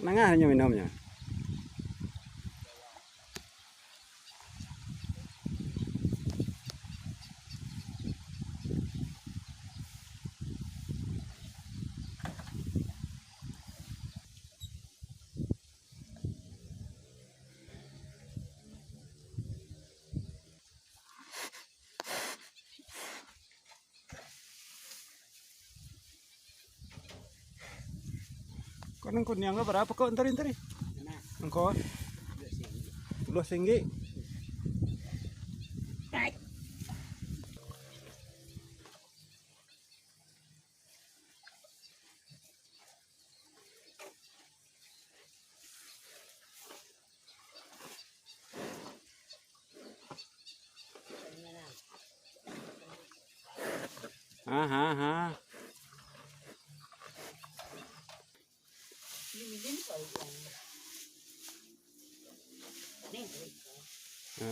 Nengah hanya minumnya. Kau nang kunyang berapa kau entari? Engkau? RM10. Ha.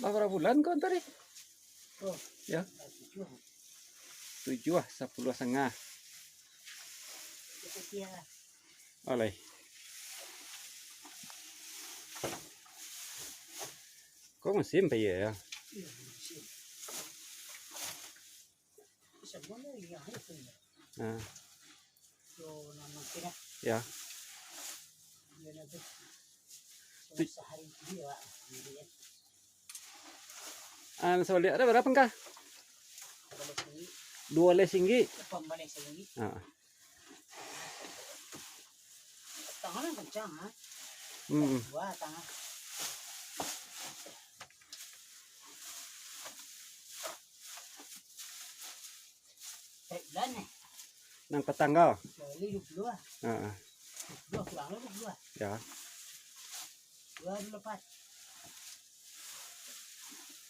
Berapa bulan kau entari? Oh, Ya. 7 10,5. Oleh. Kau musim pa ya? Ya. Soalnya ada berapa kah? 2 lesinggi. Tangan kencang, ha? Dua tangan. Bulan nih. Nang petanggal. Kali 22. Heeh. 22 kurang lebih 22. Ya. 24.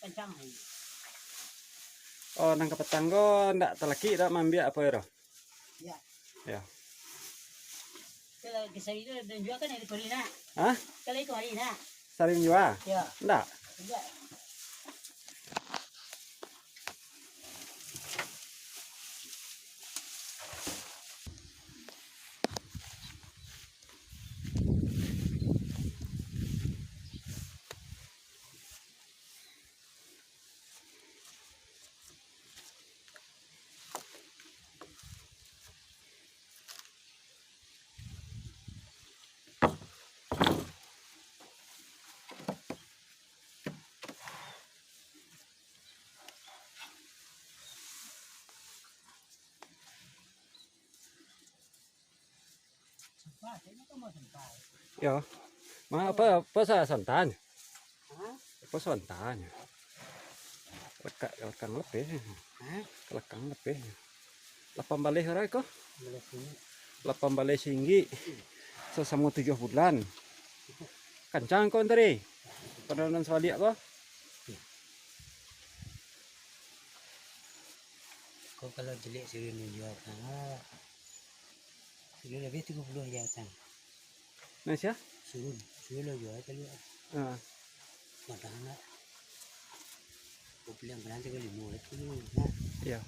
Kencang nih. Oh, nang petanggal ndak teleki dak mambiak apa ya? Ya. Ya. Kalau kisah itu dan juga kan dari Korina. Hah? Kalau itu Korina. Saling jua? Ya. Ndak. Enggak. Ya. Apa sa santan? Hah? Apa santan? Lekang lebih. Hah? Lekang lebih. 8 balik ora kok? Boleh sini. 8 balik singgi. Sesama 7 bulan. Kencang kok tadi. Pedonan swalik kok. Kau kalau jelek suruh menjual tangan. Suruh lebih 30 jatan. Nah, sia? Suruh lo jual tadi. Heeh. Matangnya. Kau bilang berarti kali mau itu nah. Iya.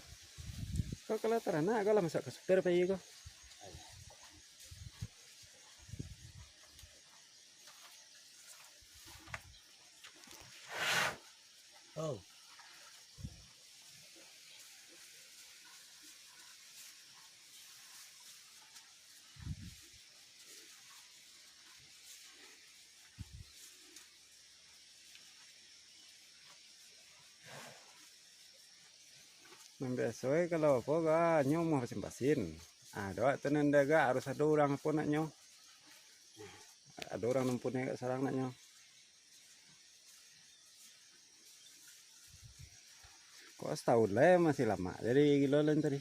Kok kalau terana kalau masak ke supir bayi kok. Oh. Biasanya kalau apa ga nyo mau basin. Ada tenan daga harus ada orang apa nak nyo. Ada orang nempunya sarang nak nyo. Kok setahun lah ya masih lama. Jadi kilo lain tadi.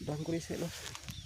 Bangku dhisik, Los.